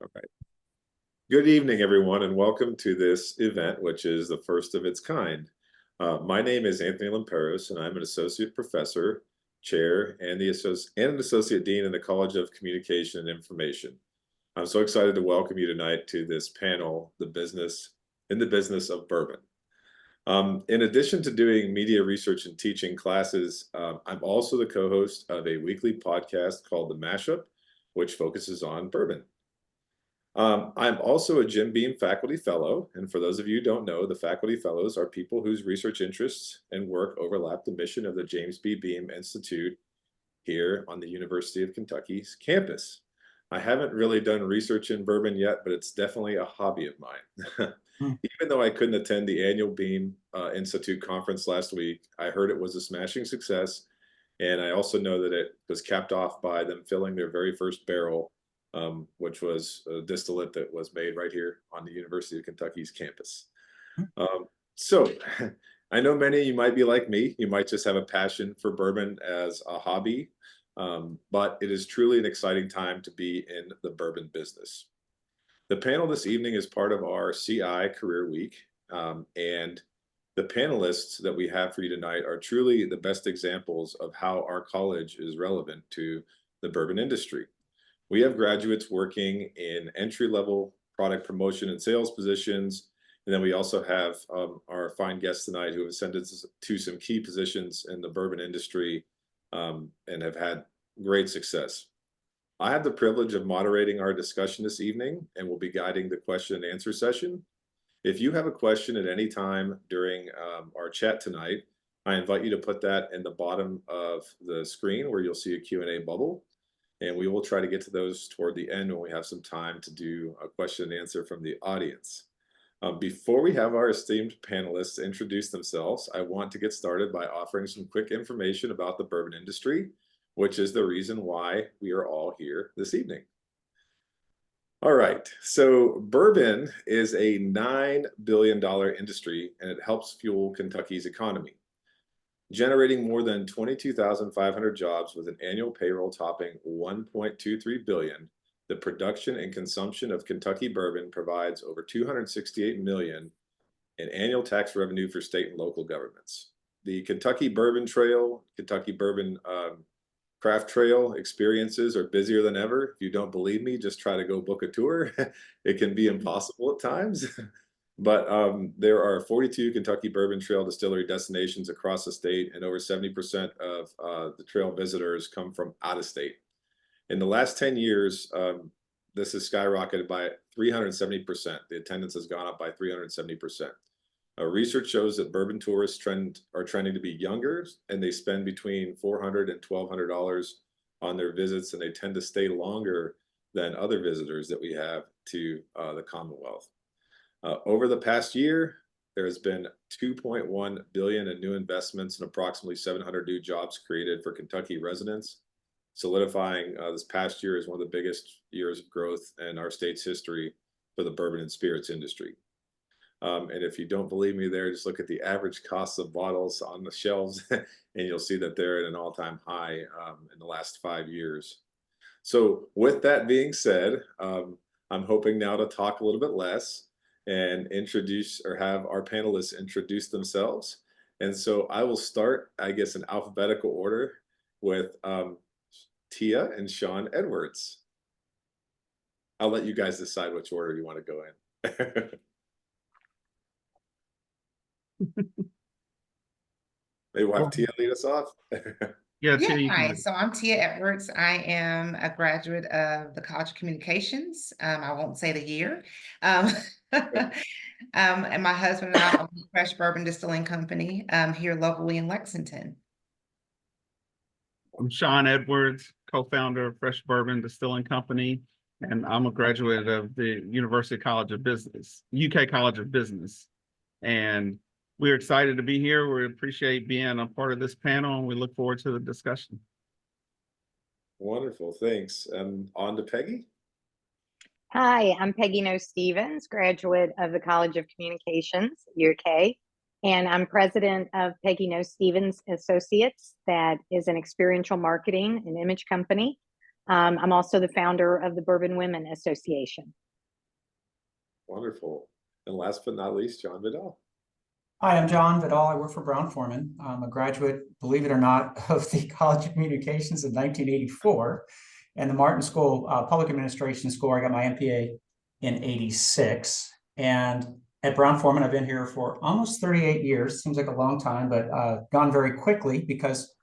All right. Good evening, everyone, and welcome to this event, which is the first of its kind. My name is Anthony Lamperos, and I'm an associate professor, chair, and an associate dean in the College of Communication and Information. I'm so excited to welcome you tonight to this panel, the business of bourbon. In addition to doing media research and teaching classes, I'm also the co-host of a weekly podcast called The Mashup, which focuses on bourbon. I'm also a Jim Beam faculty fellow, and for those of you who don't know, the faculty fellows are people whose research interests and work overlap the mission of the James B. Beam Institute here on the University of Kentucky's campus. I haven't really done research in bourbon yet, but it's definitely a hobby of mine. Even though I couldn't attend the annual Beam Institute conference last week, I heard it was a smashing success, and I also know that it was capped off by them filling their very first barrel, which was a distillate that was made right here on the University of Kentucky's campus. So I know many of you might be like me. You might just have a passion for bourbon as a hobby, but it is truly an exciting time to be in the bourbon business. The panel this evening is part of our CI Career Week, and the panelists that we have for you tonight are truly the best examples of how our college is relevant to the bourbon industry. We have graduates working in entry-level product promotion and sales positions, and then we also have our fine guests tonight who have ascended to some key positions in the bourbon industry and have had great success. I have the privilege of moderating our discussion this evening and will be guiding the question and answer session. If you have a question at any time during our chat tonight, I invite you to put that in the bottom of the screen where you'll see a Q&A bubble. And we will try to get to those toward the end when we have some time to do a question and answer from the audience. Before we have our esteemed panelists introduce themselves, I want to get started by offering some quick information about the bourbon industry, which is the reason why we are all here this evening. All right, so bourbon is a $9 billion industry, and it helps fuel Kentucky's economy, generating more than 22,500 jobs with an annual payroll topping $1.23 billion. The production and consumption of Kentucky bourbon provides over $268 million in annual tax revenue for state and local governments. The Kentucky Bourbon Trail, Kentucky Bourbon Craft Trail experiences are busier than ever. If you don't believe me, just try to go book a tour. It can be impossible at times. But there are 42 Kentucky Bourbon Trail distillery destinations across the state, and over 70% of the trail visitors come from out of state. In the last 10 years, this has skyrocketed by 370%. The attendance has gone up by 370%. Research shows that bourbon tourists are trending to be younger, and they spend between $400 and $1,200 on their visits, and they tend to stay longer than other visitors that we have to the Commonwealth. Over the past year, there has been $2.1 billion in new investments and approximately 700 new jobs created for Kentucky residents, solidifying this past year as one of the biggest years of growth in our state's history for the bourbon and spirits industry. And if you don't believe me there, just look at the average costs of bottles on the shelves, and you'll see that they're at an all-time high in the last 5 years. So with that being said, I'm hoping now to talk a little bit less and introduce or have our panelists introduce themselves. And so I will start, I guess, in alphabetical order with Tia and Sean Edwards. I'll let you guys decide which order you want to go in. Maybe we'll have Tia lead us off. Yeah, Hi. So I'm Tia Edwards. I am a graduate of the College of Communications. I won't say the year. And my husband and I own a Fresh Bourbon Distilling Company here locally in Lexington. I'm Sean Edwards, co-founder of Fresh Bourbon Distilling Company, and I'm a graduate of the University College of Business, UK College of Business. And we're excited to be here. We appreciate being a part of this panel, and we look forward to the discussion. Wonderful, thanks. And on to Peggy. Hi, I'm Peggy No Stevens, graduate of the College of Communications, UK, and I'm president of Peggy No Stevens Associates. That is an experiential marketing and image company. I'm also the founder of the Bourbon Women Association. Wonderful. And last but not least, John Vidal. Hi, I'm John Vidal. I work for Brown-Forman. I'm a graduate, believe it or not, of the College of Communications in 1984 and the Martin School, Public Administration School. I got my MPA in 86. And at Brown-Forman, I've been here for almost 38 years. Seems like a long time, but gone very quickly because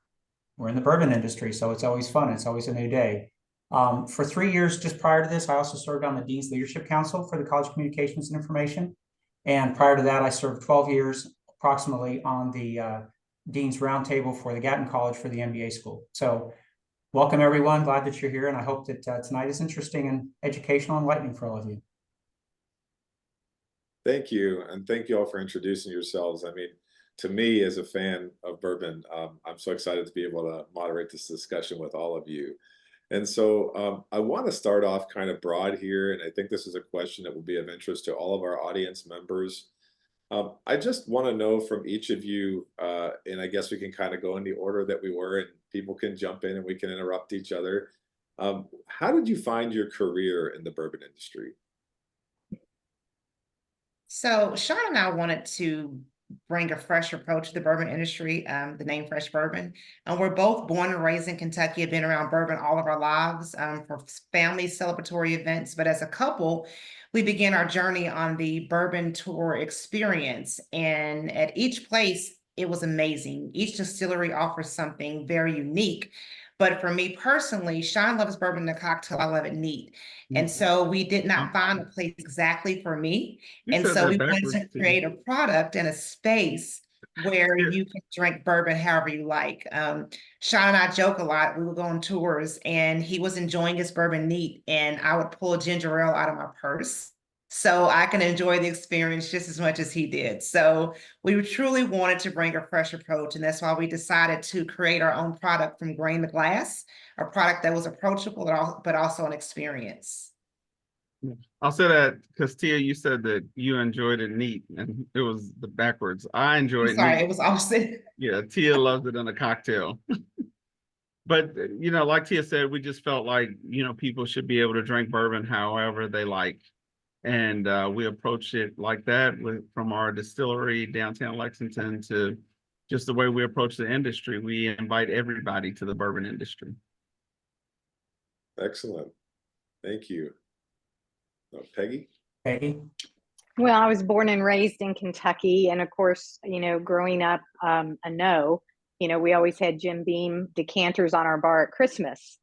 we're in the bourbon industry. So it's always fun. It's always a new day. For 3 years just prior to this, I also served on the Dean's Leadership Council for the College of Communications and Information. And prior to that, I served 12 years approximately on the Dean's Roundtable for the Gatton College for the MBA school. So welcome, everyone. Glad that you're here. And I hope that tonight is interesting and educational and enlightening for all of you. Thank you. And thank you all for introducing yourselves. I mean, to me, as a fan of bourbon, I'm so excited to be able to moderate this discussion with all of you. And so I want to start off kind of broad here, and I think this is a question that will be of interest to all of our audience members. I just want to know from each of you, and I guess we can kind of go in the order that we were, and people can jump in and we can interrupt each other. How did you find your career in the bourbon industry? So Sean and I wanted to bring a fresh approach to the bourbon industry, the name Fresh Bourbon. And we're both born and raised in Kentucky, have been around bourbon all of our lives, for family celebratory events. But as a couple, we began our journey on the bourbon tour experience. And at each place, it was amazing. Each distillery offers something very unique. But for me personally, Sean loves bourbon in a cocktail. I love it neat. And so we did not find a place exactly for me. You And said so that we wanted backwards, to too. create a product and a space where Yeah. you can drink bourbon however you like. Sean and I joke a lot. We would go on tours and he was enjoying his bourbon neat, and I would pull a ginger ale out of my purse so I can enjoy the experience just as much as he did. So we truly wanted to bring a fresh approach, and that's why we decided to create our own product from grain to glass, a product that was approachable but also an experience. I'll say that because Tia, you said that you enjoyed it neat, and it was the backwards. I enjoy I'm it sorry, neat. it was opposite. Yeah, Tia loves it in a cocktail. But like Tia said, we just felt like people should be able to drink bourbon however they like, and we approached it like that from our distillery downtown Lexington to just the way we approach the industry. We invite everybody to the bourbon industry. Excellent. Thank you. Peggy? Peggy? Well, I was born and raised in Kentucky. And of course, growing up, we always had Jim Beam decanters on our bar at Christmas.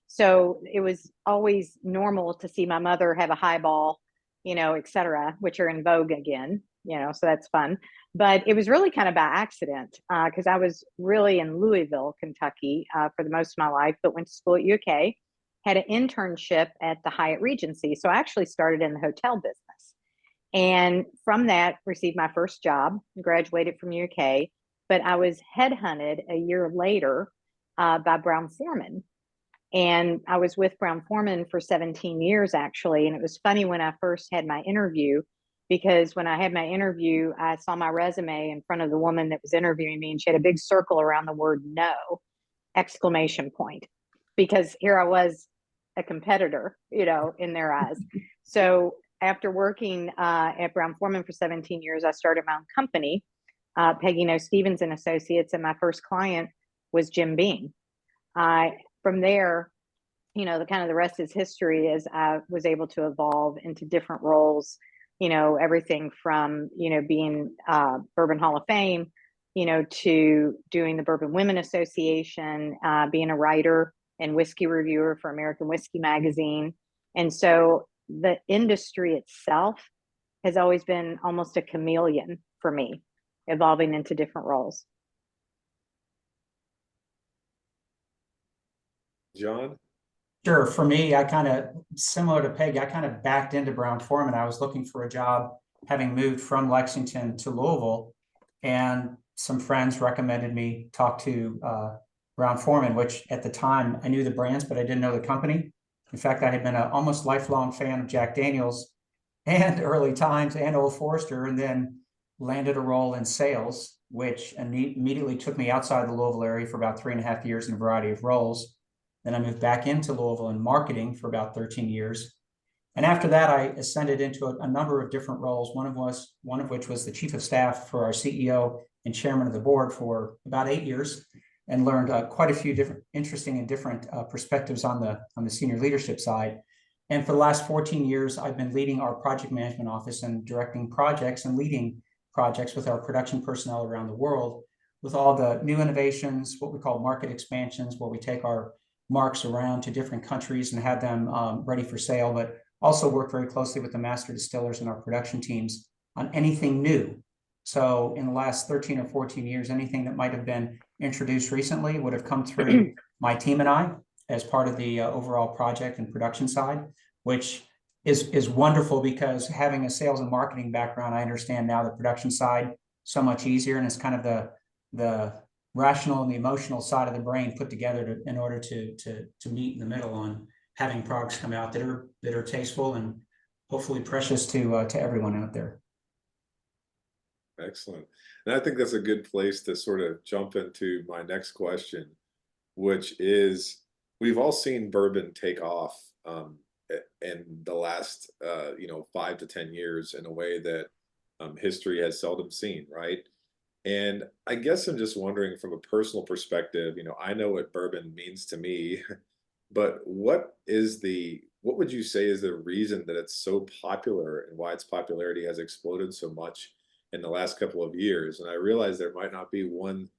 So it was always normal to see my mother have a highball, et cetera, which are in vogue again, so that's fun. But it was really kind of by accident because I was really in Louisville, Kentucky for the most of my life, but went to school at UK, had an internship at the Hyatt Regency. So I actually started in the hotel business. And from that, received my first job, graduated from UK, but I was headhunted a year later by Brown-Forman. And I was with Brown-Forman for 17 years, actually. And it was funny when I first had my interview, because when I had my interview, I saw my resume in front of the woman that was interviewing me, and she had a big circle around the word no, exclamation point, because here I was, a competitor, in their eyes. So after working at Brown-Forman for 17 years, I started my own company, Peggy No Stevens and Associates, and my first client was Jim Beam. From there, the rest is history, as I was able to evolve into different roles, everything from, being Bourbon Hall of Fame, to doing the Bourbon Women Association, being a writer and whiskey reviewer for American Whiskey Magazine. And so the industry itself has always been almost a chameleon for me, evolving into different roles. John? Sure. For me, I kind of, similar to Peggy, I kind of backed into Brown-Forman. I was looking for a job, having moved from Lexington to Louisville, and some friends recommended me talk to Brown-Forman, which at the time I knew the brands, but I didn't know the company. In fact, I had been an almost lifelong fan of Jack Daniels and Early Times and Old Forester, and then landed a role in sales, which immediately took me outside the Louisville area for about 3.5 years in a variety of roles. Then I moved back into Louisville in marketing for about 13 years. And after that, I ascended into a number of different roles. One of which was the chief of staff for our CEO and chairman of the board for about 8 years, and learned quite a few different interesting and different perspectives on the senior leadership side. And for the last 14 years, I've been leading our project management office and directing projects and leading projects with our production personnel around the world, with all the new innovations, what we call market expansions, where we take our marks around to different countries and have them ready for sale, but also work very closely with the master distillers and our production teams on anything new. So in the last 13 or 14 years, anything that might have been introduced recently would have come through my team and I as part of the overall project and production side, which is wonderful, because having a sales and marketing background, I understand now the production side so much easier, and it's kind of the rational and the emotional side of the brain put together in order to meet in the middle on having products come out that are tasteful and hopefully precious to everyone out there. Excellent. And I think that's a good place to sort of jump into my next question, which is, we've all seen bourbon take off in the last 5 to 10 years in a way that history has seldom seen, right? And I guess I'm just wondering, from a personal perspective, I know what bourbon means to me, but what would you say is the reason that it's so popular, and why its popularity has exploded so much in the last couple of years? And I realize there might not be one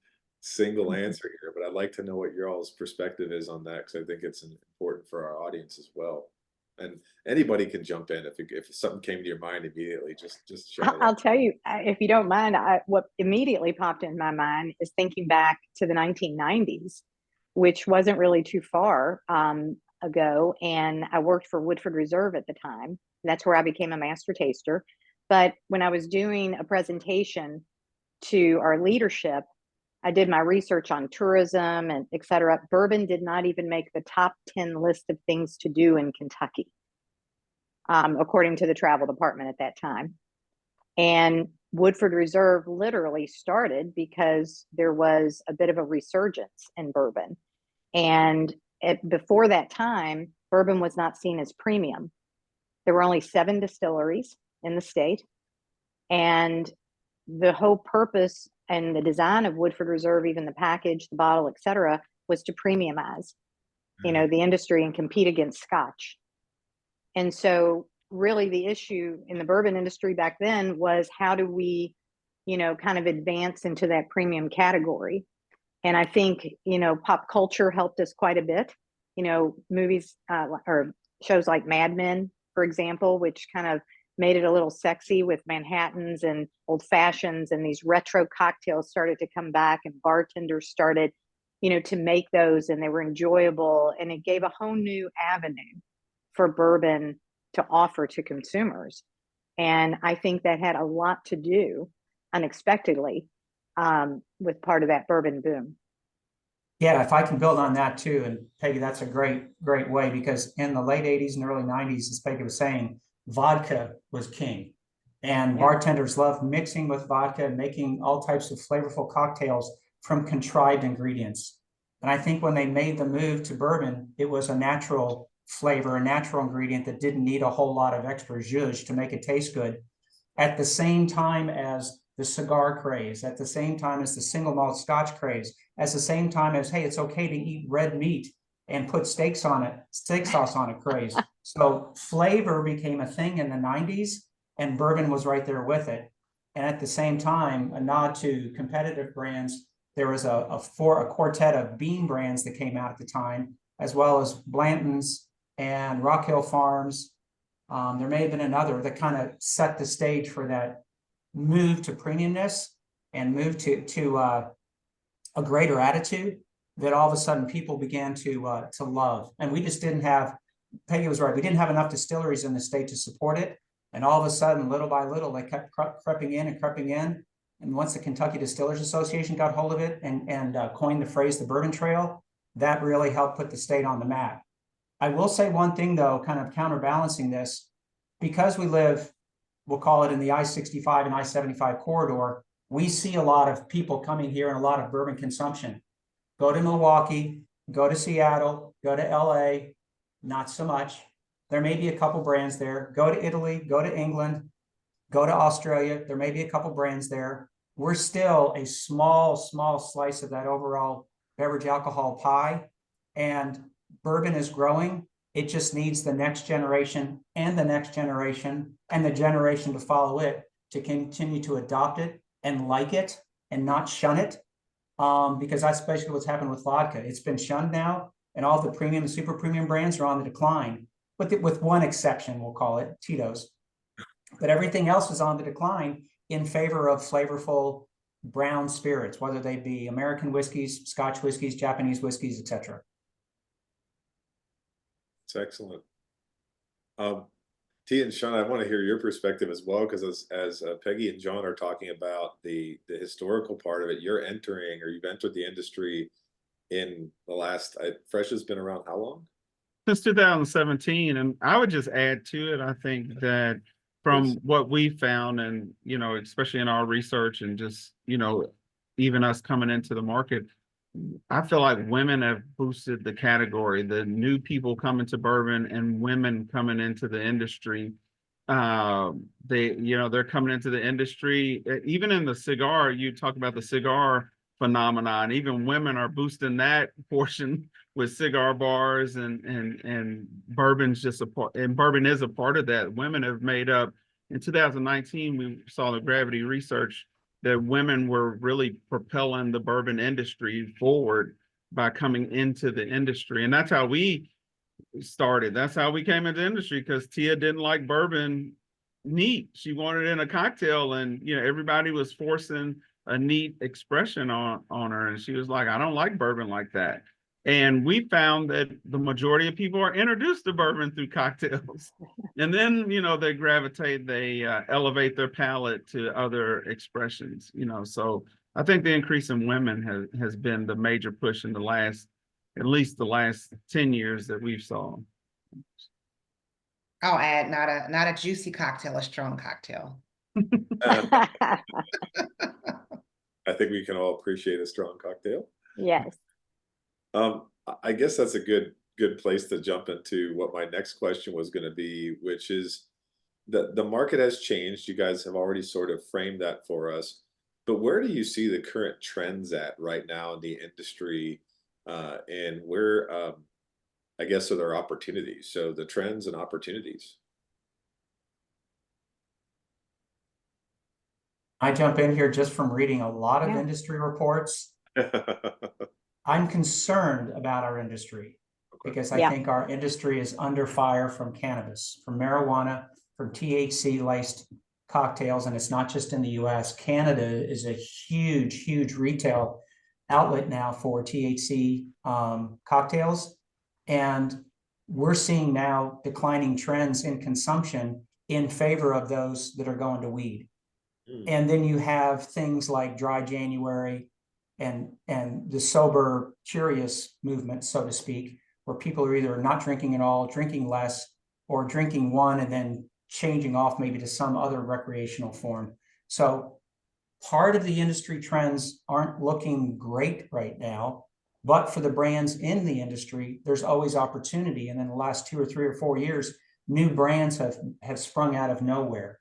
single answer here, but I'd like to know what your all's perspective is on that, because I think it's important for our audience as well. And anybody can jump in if something came to your mind immediately. Just shout I'll out. tell you, if you don't mind, what immediately popped in my mind is thinking back to the 1990s, which wasn't really too far ago. And I worked for Woodford Reserve at the time. That's where I became a master taster. But when I was doing a presentation to our leadership, I did my research on tourism and et cetera. Bourbon did not even make the top 10 list of things to do in Kentucky, according to the travel department at that time. And Woodford Reserve literally started because there was a bit of a resurgence in bourbon. And before that time, bourbon was not seen as premium. There were only 7 distilleries in the state. And the whole purpose and the design of Woodford Reserve, even the package, the bottle, et cetera, was to premiumize, the industry and compete against Scotch. And so really the issue in the bourbon industry back then was, how do we, kind of advance into that premium category? And I think, pop culture helped us quite a bit. Movies or shows like Mad Men, for example, which kind of made it a little sexy with Manhattans and old fashions, and these retro cocktails started to come back, and bartenders started, to make those, and they were enjoyable, and it gave a whole new avenue for bourbon to offer to consumers. And I think that had a lot to do, unexpectedly, with part of that bourbon boom. Yeah, if I can build on that too, and Peggy, that's a great way, because in the late 80s and early 90s, as Peggy was saying, vodka was king, and bartenders loved mixing with vodka and making all types of flavorful cocktails from contrived ingredients. And I think when they made the move to bourbon, it was a natural flavor, a natural ingredient that didn't need a whole lot of extra zhuzh to make it taste good. At the same time as the cigar craze, at the same time as the single malt Scotch craze, at the same time as, hey, it's okay to eat red meat and put steak sauce on it craze. So flavor became a thing in the 90s, and bourbon was right there with it. And at the same time, a nod to competitive brands, there was a quartet of bean brands that came out at the time, as well as Blanton's and Rock Hill Farms. There may have been another that kind of set the stage for that move to premiumness and move to a greater attitude that all of a sudden people began to love. And we just didn't have, Peggy was right, we didn't have enough distilleries in the state to support it. And all of a sudden, little by little, they kept creeping in. And once the Kentucky Distillers Association got hold of it and coined the phrase the Bourbon Trail, that really helped put the state on the map. I will say one thing, though, kind of counterbalancing this, because we live, we'll call it in the I-65 and I-75 corridor, we see a lot of people coming here and a lot of bourbon consumption. Go to Milwaukee, Go to Seattle, go to LA, not so much. There may be a couple brands there. Go to Italy, go to England, go to Australia. There may be a couple brands there. We're still a small slice of that overall beverage alcohol pie. And bourbon is growing. It just needs the next generation and the next generation and the generation to follow it to continue to adopt it and like it and not shun it. Because that's basically what's happened with vodka. It's been shunned now, and all the premium and super premium brands are on the decline, with one exception, we'll call it Tito's. But everything else is on the decline in favor of flavorful brown spirits, whether they be American whiskeys, Scotch whiskeys, Japanese whiskeys, etc. It's excellent. T and Sean, I want to hear your perspective as well, because as Peggy and John are talking about the historical part of it, you've entered the industry in the last, Fresh has been around how long? Since 2017, and I would just add to it, I think that from what we found, and especially in our research and just even us coming into the market, I feel like women have boosted the category. The new people coming to bourbon and women coming into the industry, they're coming into the industry. Even in the cigar, you talk about the cigar phenomenon. Even women are boosting that portion with cigar bars, and bourbon's just a part, and bourbon is a part of that. Women have made up. In 2019, we saw the Gravity research that women were really propelling the bourbon industry forward by coming into the industry. And that's how we started. That's how we came into the industry, because Tia didn't like bourbon neat. She wanted it in a cocktail, and everybody was forcing a neat expression on her. And she was like, I don't like bourbon like that. And we found that the majority of people are introduced to bourbon through cocktails. And then, they gravitate, they elevate their palate to other expressions, So I think the increase in women has been the major push in at least the last 10 years that we've saw. I'll add, not a juicy cocktail, a strong cocktail. I think we can all appreciate a strong cocktail. Yes. I guess that's a good place to jump into what my next question was going to be, which is the market has changed. You guys have already sort of framed that for us, but where do you see the current trends at right now in the industry, and where I guess are there opportunities? So the trends and opportunities. I jump in here just from reading a lot of industry reports. I'm concerned about our industry because I think our industry is under fire from cannabis, from marijuana, from THC-laced cocktails, and it's not just in the US. Canada is a huge retail outlet now for THC cocktails, and we're seeing now declining trends in consumption in favor of those that are going to weed. And then you have things like dry January and the sober curious movement, so to speak, where people are either not drinking at all, drinking less, or drinking one and then changing off maybe to some other recreational form. So part of the industry trends aren't looking great right now, but for the brands in the industry, there's always opportunity. And in the last 2 or 3 or 4 years, new brands have sprung out of nowhere.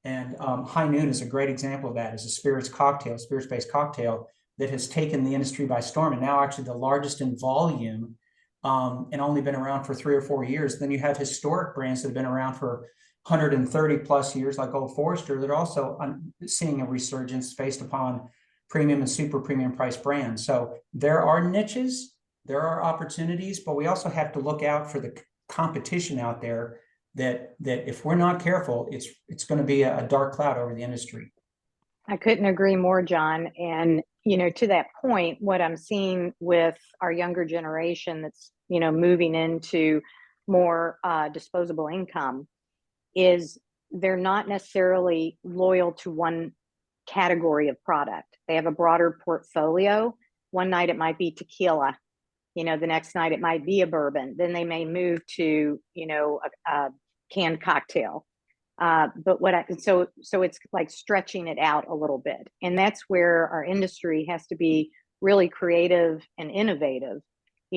And High Noon is a great example of that. It's a spirits-based cocktail that has taken the industry by storm, and now actually the largest in volume, and only been around for 3 or 4 years. Then you have historic brands that have been around for 130 plus years, like Old Forester, that are also seeing a resurgence based upon premium and super premium price brands. So there are niches, there are opportunities, but we also have to look out for the competition out there that if we're not careful, it's going to be a dark cloud over the industry. I couldn't agree more, John. And, to that point, what I'm seeing with our younger generation that's, moving into more disposable income is they're not necessarily loyal to one category of product. They have a broader portfolio. One night it might be tequila, the next night it might be a bourbon. Then they may move to, a canned cocktail. So it's like stretching it out a little bit. And that's where our industry has to be really creative and innovative,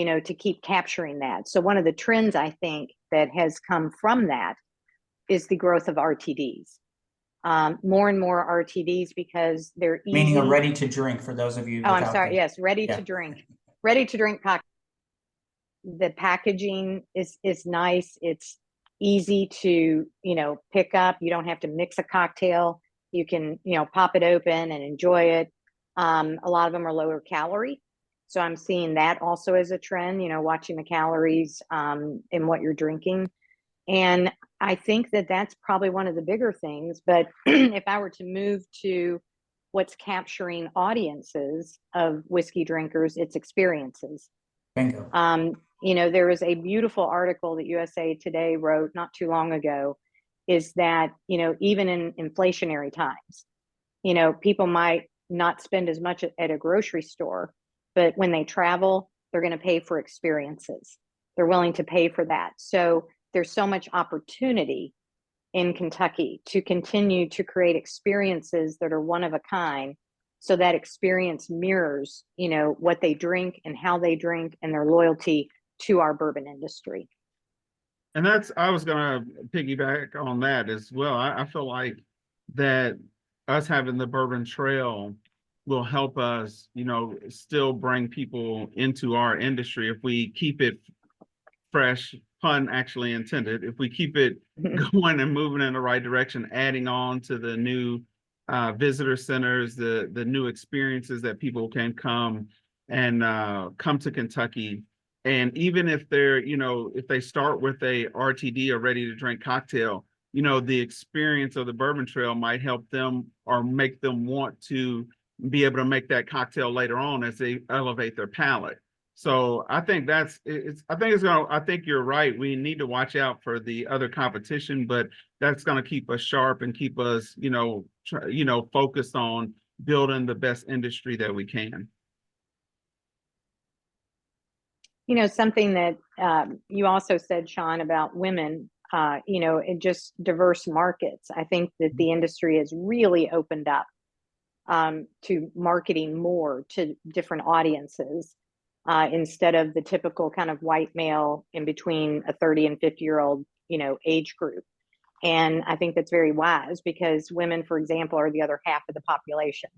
to keep capturing that. So one of the trends I think that has come from that is the growth of RTDs. More and more RTDs because they're easy. Meaning a ready to drink for those of you. Oh, I'm sorry. Yes, ready Yeah. to drink. Ready to drink cocktail. The packaging is nice. It's easy to, pick up. You don't have to mix a cocktail. You can, pop it open and enjoy it. A lot of them are lower calorie. So I'm seeing that also as a trend, watching the calories in what you're drinking. And I think that that's probably one of the bigger things. But if I were to move to what's capturing audiences of whiskey drinkers, it's experiences. Bingo. There was a beautiful article that USA Today wrote not too long ago, is that, even in inflationary times, people might not spend as much at a grocery store, but when they travel, they're going to pay for experiences. They're willing to pay for that. So there's so much opportunity in Kentucky to continue to create experiences that are one of a kind. So that experience mirrors, what they drink and how they drink and their loyalty to our bourbon industry. And I was going to piggyback on that as well. I feel like that us having the Bourbon Trail will help us, still bring people into our industry if we keep it fresh, pun actually intended. If we keep it going and moving in the right direction, adding on to the new visitor centers, the new experiences that people can come and come to Kentucky. And even if they're, if they start with a RTD or ready to drink cocktail, the experience of the Bourbon Trail might help them or make them want to be able to make that cocktail later on as they elevate their palate. So I think I think you're right. We need to watch out for the other competition, but that's going to keep us sharp and keep us, focused on building the best industry that we can. Something that you also said, Sean, about women, in just diverse markets. I think that the industry has really opened up to marketing more to different audiences. Instead of the typical kind of white male in between a 30 and 50-year-old, age group. And I think that's very wise because women, for example, are the other half of the population,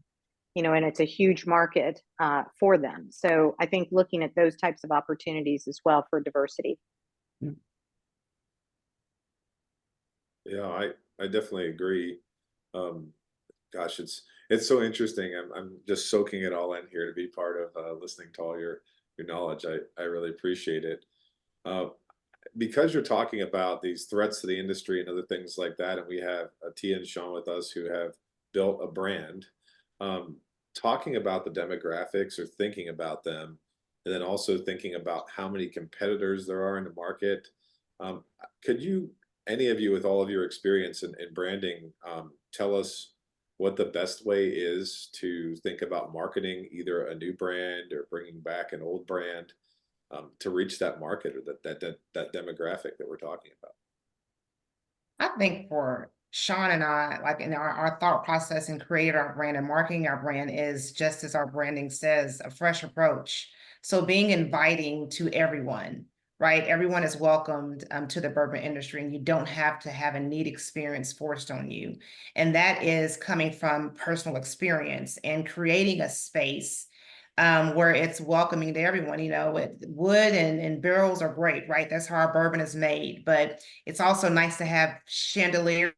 and it's a huge market for them. So I think looking at those types of opportunities as well for diversity. Yeah, I definitely agree. Gosh, it's so interesting. I'm just soaking it all in here to be part of listening to all your knowledge. I really appreciate it. Because you're talking about these threats to the industry and other things like that, and we have Tia and Sean with us who have built a brand, talking about the demographics or thinking about them, and then also thinking about how many competitors there are in the market. Could you, any of you with all of your experience in branding, tell us what the best way is to think about marketing either a new brand or bringing back an old brand to reach that market or that demographic that we're talking about? I think for Sean and I, like in our thought process and creating our brand and marketing our brand is just as our branding says, a fresh approach. So being inviting to everyone, right? Everyone is welcomed to the bourbon industry, and you don't have to have a neat experience forced on you. And that is coming from personal experience and creating a space where it's welcoming to everyone. Wood and barrels are great, right? That's how our bourbon is made. But it's also nice to have chandelier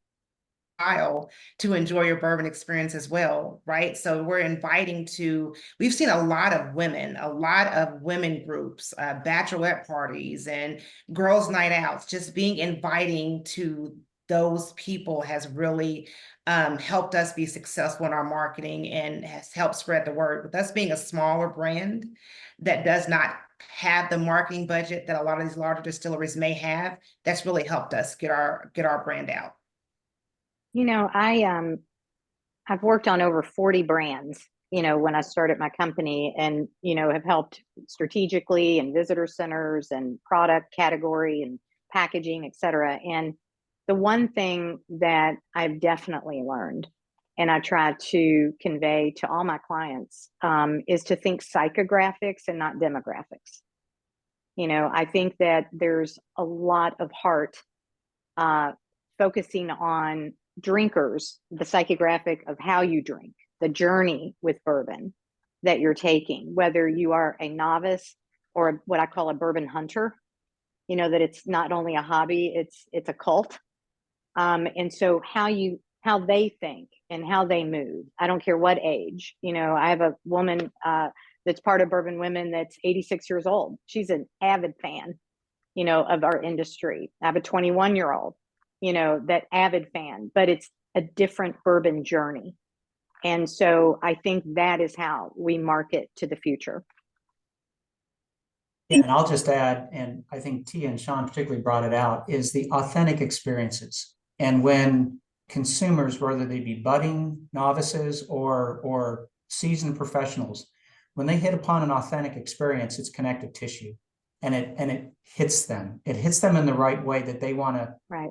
to enjoy your bourbon experience as well, right? So we've seen a lot of women groups, bachelorette parties and girls' night outs, just being inviting to those people has really helped us be successful in our marketing and has helped spread the word. With us being a smaller brand that does not have the marketing budget that a lot of these larger distilleries may have, that's really helped us get our brand out. I've worked on over 40 brands, when I started my company and, have helped strategically in visitor centers and product category and packaging, et cetera. And the one thing that I've definitely learned and I try to convey to all my clients is to think psychographics and not demographics. I think that there's a lot of heart focusing on drinkers, the psychographic of how you drink, the journey with bourbon that you're taking, whether you are a novice or what I call a bourbon hunter, that it's not only a hobby, it's a cult. And so how they think and how they move, I don't care what age. I have a woman that's part of Bourbon Women that's 86 years old. She's an avid fan, of our industry. I have a 21-year-old, that avid fan, but it's a different bourbon journey. And so I think that is how we market to the future. Yeah, and I'll just add, and I think Tia and Sean particularly brought it out, is the authentic experiences. And when consumers, whether they be budding novices or seasoned professionals, when they hit upon an authentic experience, it's connective tissue, and it hits them. It hits them in the right way that they want to. Right.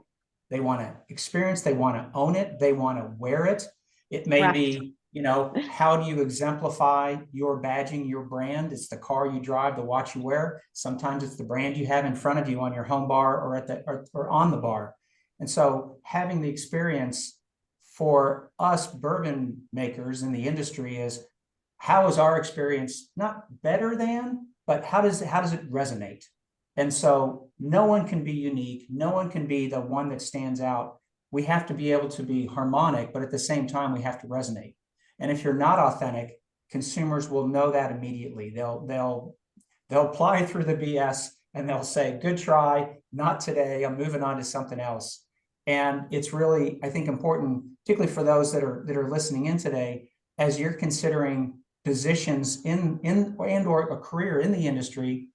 They want to experience. They want to own it. They want to wear it. It may Right. be, how do you exemplify your badging, your brand? It's the car you drive, the watch you wear. Sometimes it's the brand you have in front of you on your home bar or or on the bar. And so having the experience for us bourbon makers in the industry is, how is our experience not better than, but how does it resonate? And so no one can be unique. No one can be the one that stands out. We have to be able to be harmonic, but at the same time, we have to resonate. And if you're not authentic, consumers will know that immediately. They'll ply through the BS and they'll say, good try, not today, I'm moving on to something else. And it's really, I think, important, particularly for those that are listening in today, as you're considering positions in and or a career in the industry,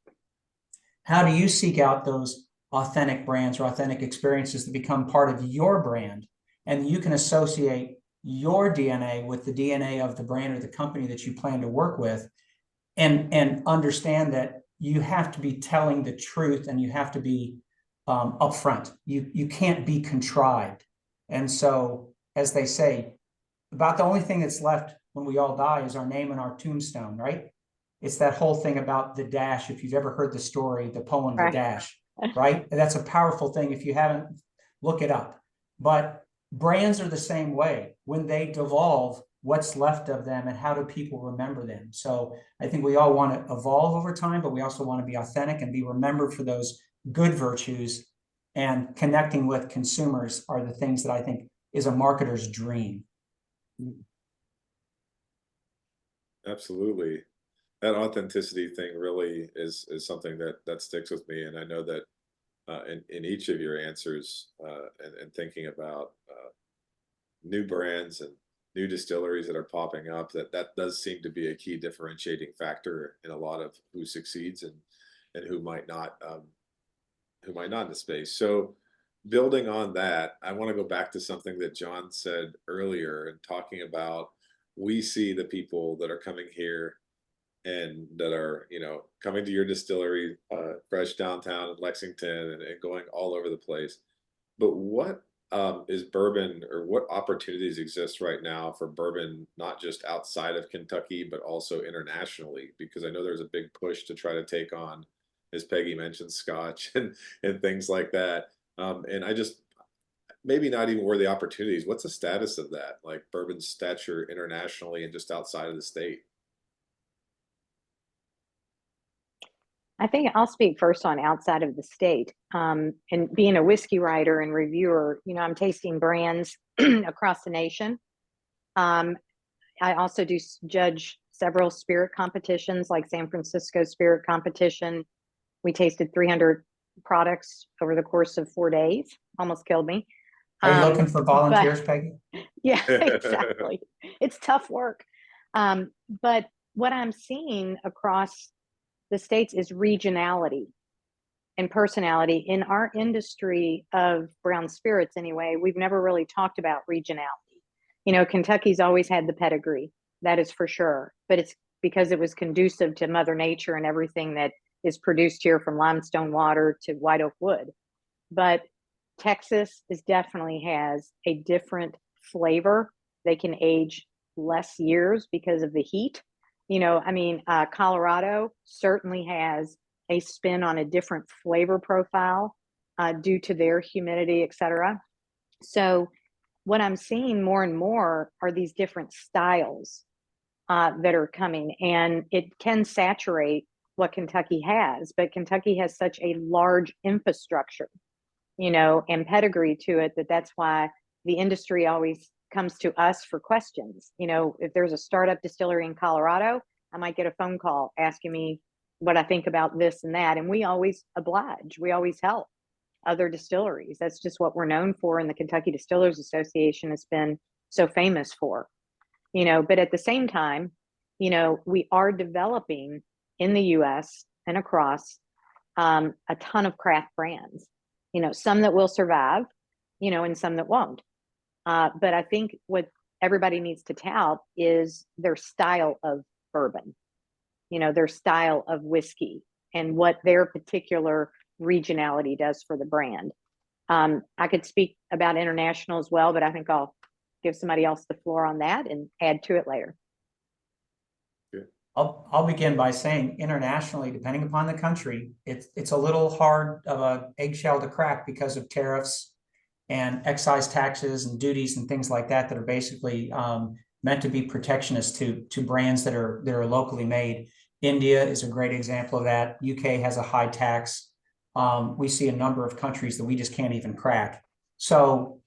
how do you seek out those authentic brands or authentic experiences that become part of your brand? And you can associate your DNA with the DNA of the brand or the company that you plan to work with, and understand that you have to be telling the truth and you have to be upfront. You can't be contrived. And so, as they say, about the only thing that's left when we all die is our name and our tombstone, right? It's that whole thing about the dash. If you've ever heard the story, the poem, The Dash, right? And that's a powerful thing. If you haven't, look it up. But brands are the same way. When they devolve, what's left of them and how do people remember them? So I think we all want to evolve over time, but we also want to be authentic and be remembered for those good virtues. And connecting with consumers are the things that I think is a marketer's dream. Absolutely. That authenticity thing really is something that sticks with me. And I know that in each of your answers and thinking about new brands and new distilleries that are popping up, that does seem to be a key differentiating factor in a lot of who succeeds and who might not in the space. So building on that, I want to go back to something that John said earlier and talking about, we see the people that are coming here and that are, coming to your distillery, fresh downtown in Lexington and going all over the place. But what is bourbon, or what opportunities exist right now for bourbon, not just outside of Kentucky, but also internationally? Because I know there's a big push to try to take on, as Peggy mentioned, Scotch and things like that. And I just, maybe not even where the opportunities, what's the status of that? Like bourbon's stature internationally and just outside of the state? I think I'll speak first on outside of the state. And being a whiskey writer and reviewer, I'm tasting brands across the nation. I also do judge several spirit competitions, like San Francisco Spirit Competition. We tasted 300 products over the course of 4 days. Almost killed me. Are you looking for volunteers, Peggy? Yeah, exactly. It's tough work. But what I'm seeing across the states is regionality and personality. In our industry of brown spirits, anyway, we've never really talked about regionality. Kentucky's always had the pedigree, that is for sure, but it's because it was conducive to Mother Nature and everything that is produced here, from limestone water to white oak wood. But Texas definitely has a different flavor. They can age less years because of the heat. Colorado certainly has a spin on a different flavor profile due to their humidity, et cetera. So what I'm seeing more and more are these different styles that are coming, and it can saturate what Kentucky has, but Kentucky has such a large infrastructure, and pedigree to it, that's why the industry always comes to us for questions. If there's a startup distillery in Colorado, I might get a phone call asking me what I think about this and that, and we always oblige. We always help other distilleries. That's just what we're known for, and the Kentucky Distillers Association has been so famous for. But at the same time, we are developing in the US and across a ton of craft brands, some that will survive, and some that won't. But I think what everybody needs to tout is their style of bourbon, their style of whiskey, and what their particular regionality does for the brand. I could speak about international as well, but I think I'll give somebody else the floor on that and add to it later. I'll begin by saying internationally, depending upon the country, it's a little hard of a eggshell to crack because of tariffs and excise taxes and duties and things like that are basically meant to be protectionist to brands that are locally made. India is a great example of that. UK has a high tax. We see a number of countries that we just can't even crack. So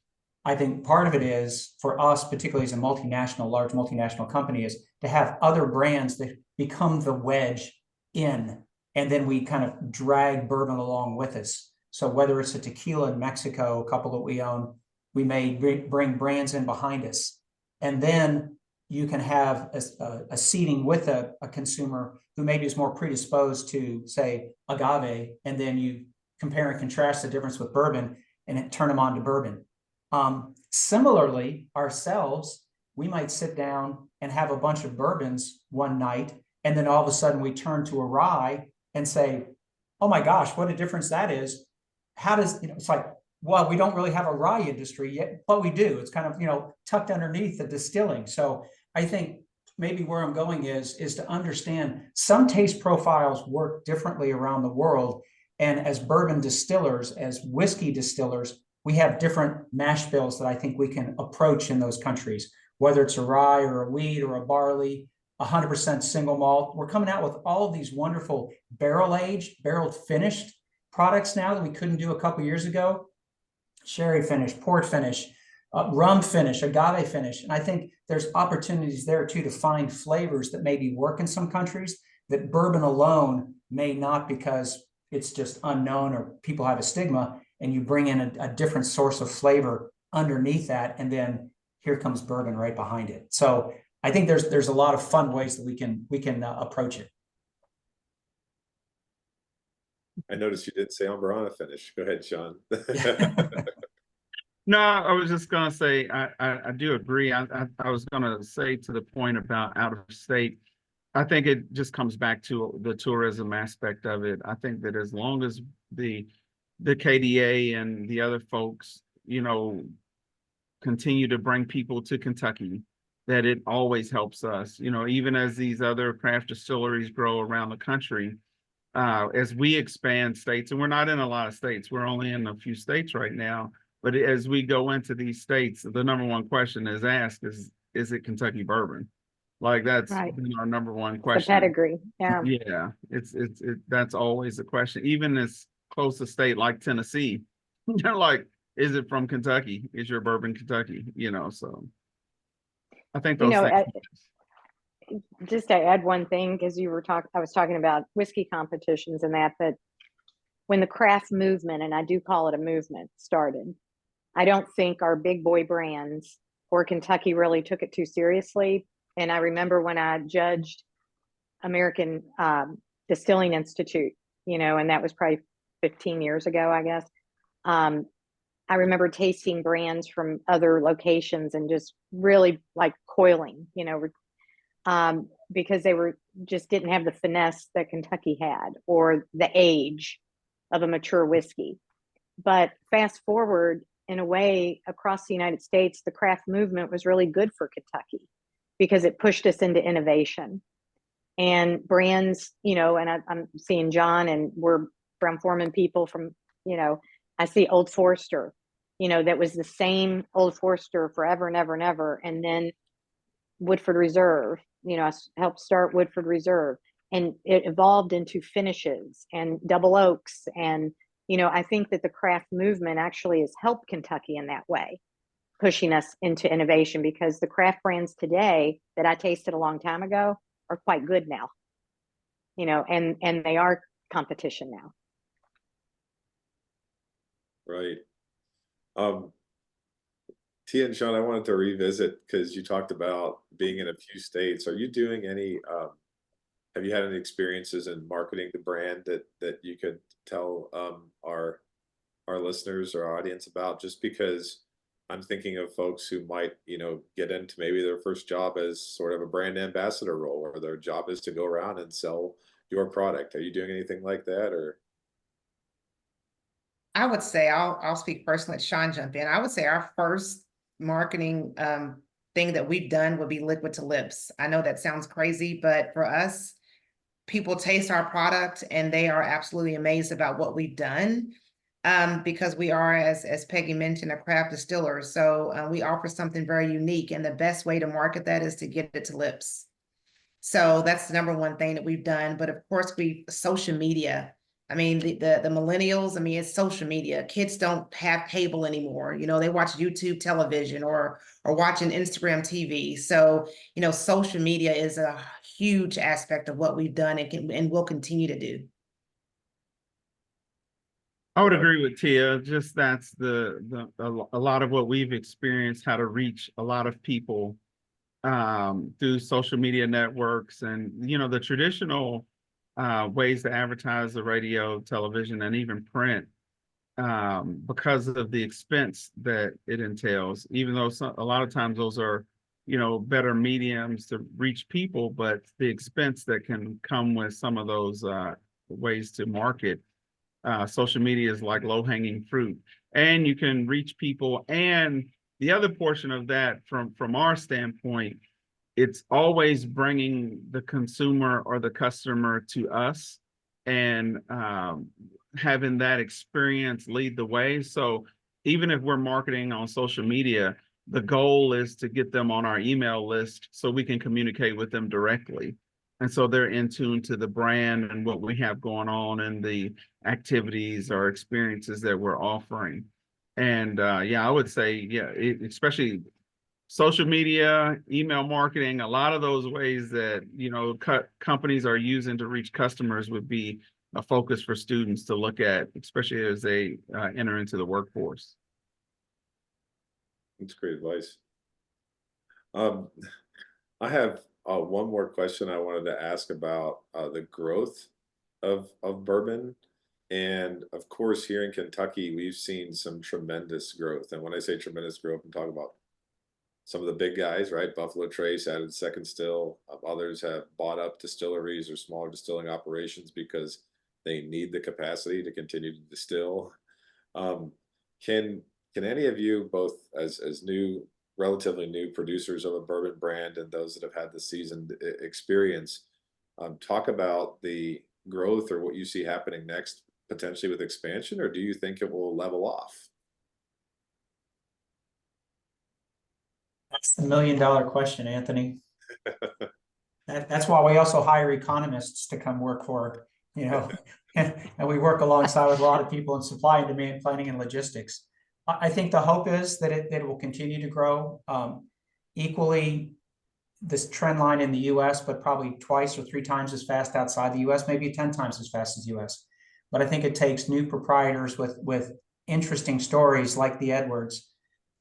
I think part of it is for us, particularly as a large multinational company, is to have other brands that become the wedge in, and then we kind of drag bourbon along with us. So whether it's a tequila in Mexico, a couple that we own, we may bring brands in behind us. And then you can have a seating with a consumer who maybe is more predisposed to, say, agave, and then you compare and contrast the difference with bourbon and turn them on to bourbon. Similarly, ourselves, we might sit down and have a bunch of bourbons one night, and then all of a sudden we turn to a rye and say, oh my gosh, what a difference that is. How does, it's like, well, we don't really have a rye industry yet, but we do. It's kind of, tucked underneath the distilling. So I think maybe where I'm going is to understand some taste profiles work differently around the world. And as bourbon distillers, as whiskey distillers, we have different mash bills that I think we can approach in those countries, whether it's a rye or a wheat or a barley, 100% single malt. We're coming out with all of these wonderful barrel-aged, barrel-finished products now that we couldn't do a couple years ago. Sherry finish, port finish, rum finish, agave finish. And I think there's opportunities there too to find flavors that maybe work in some countries that bourbon alone may not, because it's just unknown or people have a stigma, and you bring in a different source of flavor underneath that, and then here comes bourbon right behind it. So I think there's a lot of fun ways that we can approach it. I noticed you didn't say Ambrana finish. Go ahead, Sean. No, I was just gonna say I do agree. I was gonna say to the point about out of state. I think it just comes back to the tourism aspect of it. I think that as long as the KDA and the other folks, continue to bring people to Kentucky, that it always helps us. Even as these other craft distilleries grow around the country, as we expand states, and we're not in a lot of states, we're only in a few states right now. But as we go into these states, the number one question is asked is it Kentucky bourbon? Like that's Right. been our number one The question. pedigree. Yeah. Yeah, that's always the question. Even as close a state like Tennessee, they're like, is it from Kentucky? Is your bourbon Kentucky? So I think those things. Just to add one thing, because I was talking about whiskey competitions and that when the craft movement, and I do call it a movement, started, I don't think our big boy brands or Kentucky really took it too seriously. And I remember when I judged American Distilling Institute, and that was probably 15 years ago, I guess. I remember tasting brands from other locations and just really like coiling, because they just didn't have the finesse that Kentucky had or the age of a mature whiskey. But fast forward, in a way, across the United States, the craft movement was really good for Kentucky because it pushed us into innovation. And brands, and I'm seeing John, and we're Brown-Forman people from, I see Old Forester, that was the same Old Forester forever and ever and ever. And then Woodford Reserve, I helped start Woodford Reserve, and it evolved into finishes and double oaks. And, I think that the craft movement actually has helped Kentucky in that way, pushing us into innovation, because the craft brands today that I tasted a long time ago are quite good now, and they are competition now. Right. Tia and Sean, I wanted to revisit because you talked about being in a few states. Are you doing any, have you had any experiences in marketing the brand that you could tell our listeners or audience about? Just because I'm thinking of folks who might, get into maybe their first job as sort of a brand ambassador role, or their job is to go around and sell your product. Are you doing anything like that, or? I would say, I'll speak personally, let Sean jump in. I would say our first marketing thing that we've done would be liquid to lips. I know that sounds crazy, but for us, people taste our product and they are absolutely amazed about what we've done. Because we are, as Peggy mentioned, a craft distiller. So we offer something very unique, and the best way to market that is to get it to lips. So that's the number one thing that we've done. But of course, social media. I mean, the millennials, I mean, it's social media. Kids don't have cable anymore. They watch YouTube television or watching Instagram TV. So, social media is a huge aspect of what we've done and will continue to do. I would agree with Tia. Just that's a lot of what we've experienced, how to reach a lot of people through social media networks, and the traditional ways to advertise, the radio, television, and even print, because of the expense that it entails. Even though a lot of times those are better mediums to reach people, but the expense that can come with some of those ways to market. Social media is like low-hanging fruit, and you can reach people. And the other portion of that, from our standpoint, it's always bringing the consumer or the customer to us, and having that experience lead the way. So even if we're marketing on social media, the goal is to get them on our email list so we can communicate with them directly. And so they're in tune to the brand and what we have going on, and the activities or experiences that we're offering. And I would say, especially social media, email marketing, a lot of those ways that companies are using to reach customers would be a focus for students to look at, especially as they enter into the workforce. That's great advice. I have one more question I wanted to ask about the growth of bourbon. And of course, here in Kentucky, we've seen some tremendous growth. And when I say tremendous growth, I'm talking about some of the big guys, right? Buffalo Trace added second still. Others have bought up distilleries or smaller distilling operations because they need the capacity to continue to distill. Um, can any of you, both as relatively new producers of a bourbon brand and those that have had the seasoned experience, talk about the growth or what you see happening next, potentially with expansion, or do you think it will level off? That's the million-dollar question, Anthony. That's why we also hire economists to come work for, and we work alongside with a lot of people in supply and demand planning and logistics. I think the hope is that it will continue to grow. Equally, this trend line in the US, but probably twice or three times as fast outside the US, maybe 10 times as fast as the US. But I think it takes new proprietors with interesting stories like the Edwards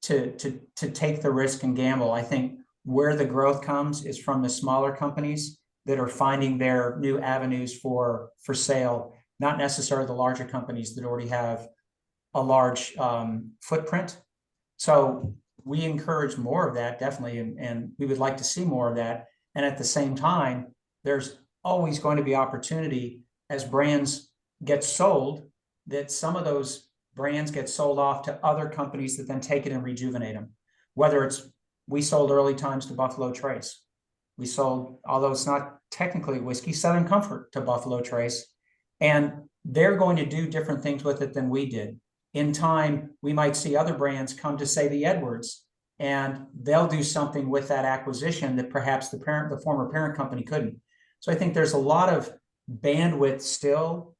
to take the risk and gamble. I think where the growth comes is from the smaller companies that are finding their new avenues for sale, not necessarily the larger companies that already have a large footprint. So we encourage more of that, definitely, and we would like to see more of that. And at the same time, there's always going to be opportunity as brands get sold, that some of those brands get sold off to other companies that then take it and rejuvenate them. Whether it's, we sold early times to Buffalo Trace. We sold, although it's not technically whiskey, Southern Comfort to Buffalo Trace. And they're going to do different things with it than we did. In time, we might see other brands come to, say, the Edwards, and they'll do something with that acquisition that perhaps the former parent company couldn't. So I think there's a lot of bandwidth still,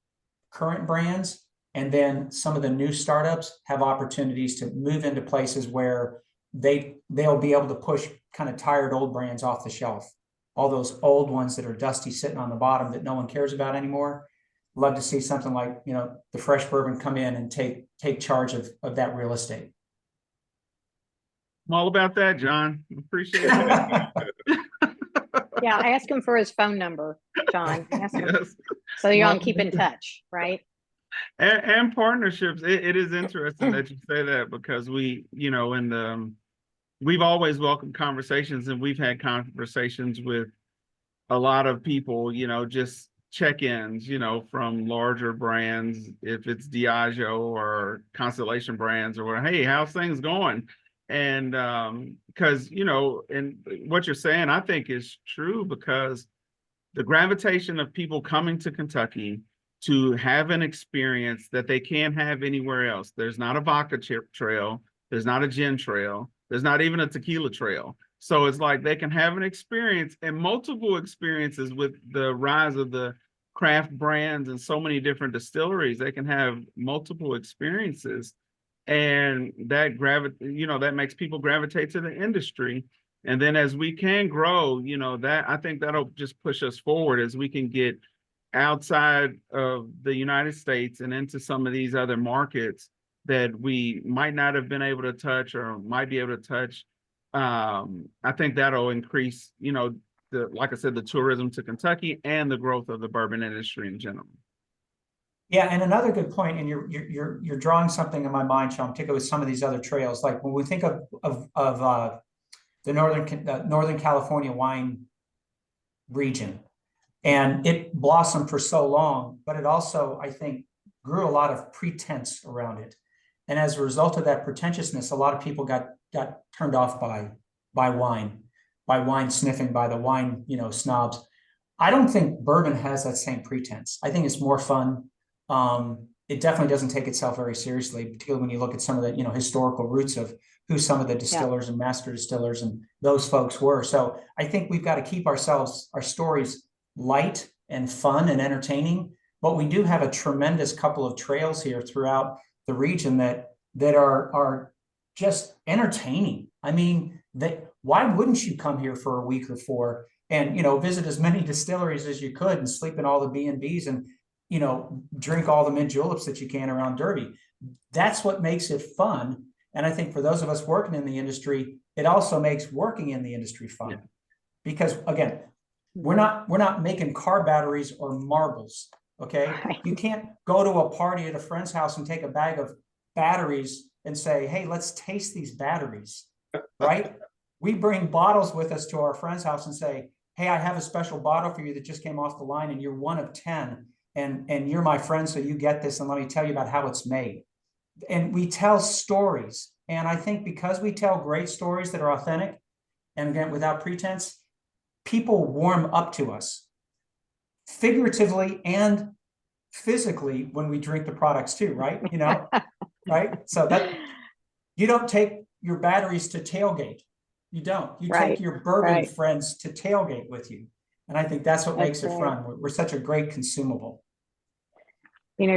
current brands, and then some of the new startups have opportunities to move into places where they'll be able to push kind of tired old brands off the shelf. All those old ones that are dusty sitting on the bottom that no one cares about anymore. Love to see something like, the fresh bourbon come in and take charge of that real estate. I'm all about that, John. Appreciate it. Yeah, ask him for his phone number, John. Ask him. Yes. So y'all can keep in touch, right? And partnerships. It is interesting that you say that, because we, we've always welcomed conversations, and we've had conversations with a lot of people, just check-ins, from larger brands, if it's Diageo or Constellation Brands, or hey, how's things going? And because, and what you're saying, I think is true, because the gravitation of people coming to Kentucky to have an experience that they can't have anywhere else. There's not a vodka trail. There's not a gin trail. There's not even a tequila trail. So it's like they can have an experience, and multiple experiences with the rise of the craft brands and so many different distilleries. They can have multiple experiences, and that that makes people gravitate to the industry. And then as we can grow, that I think that'll just push us forward as we can get outside of the United States and into some of these other markets that we might not have been able to touch or might be able to touch. I think that'll increase, like I said, the tourism to Kentucky and the growth of the bourbon industry in general. Yeah, and another good point, and you're drawing something in my mind, Sean, particularly with some of these other trails. Like when we think of the Northern California wine region, and it blossomed for so long, but it also, I think, grew a lot of pretense around it. And as a result of that pretentiousness, a lot of people got turned off by wine sniffing, by the wine, snobs. I don't think bourbon has that same pretense. I think it's more fun. It definitely doesn't take itself very seriously, particularly when you look at some of the, historical roots of who some of the distillers and master distillers and those folks were. So I think we've got to keep our stories light and fun and entertaining, but we do have a tremendous couple of trails here throughout the region that are just entertaining. I mean, why wouldn't you come here for a week or 4 and, visit as many distilleries as you could and sleep in all the B&Bs and, drink all the mint juleps that you can around Derby? That's what makes it fun. And I think for those of us working in the industry, it also makes working in the industry fun. Yeah. Because again, we're not making car batteries or marbles. Okay. Right. You can't go to a party at a friend's house and take a bag of batteries and say, hey, let's taste these batteries. Right. We bring bottles with us to our friend's house and say, hey, I have a special bottle for you that just came off the line, and you're one of 10. And you're my friend, so you get this, and let me tell you about how it's made. And we tell stories. And I think because we tell great stories that are authentic, and again, without pretense, people warm up to us figuratively and physically when we drink the products too, right? Right? So that you don't take your batteries to tailgate. You don't. You take your bourbon friends to tailgate with you. And I think that's what makes it fun. We're such a great consumable.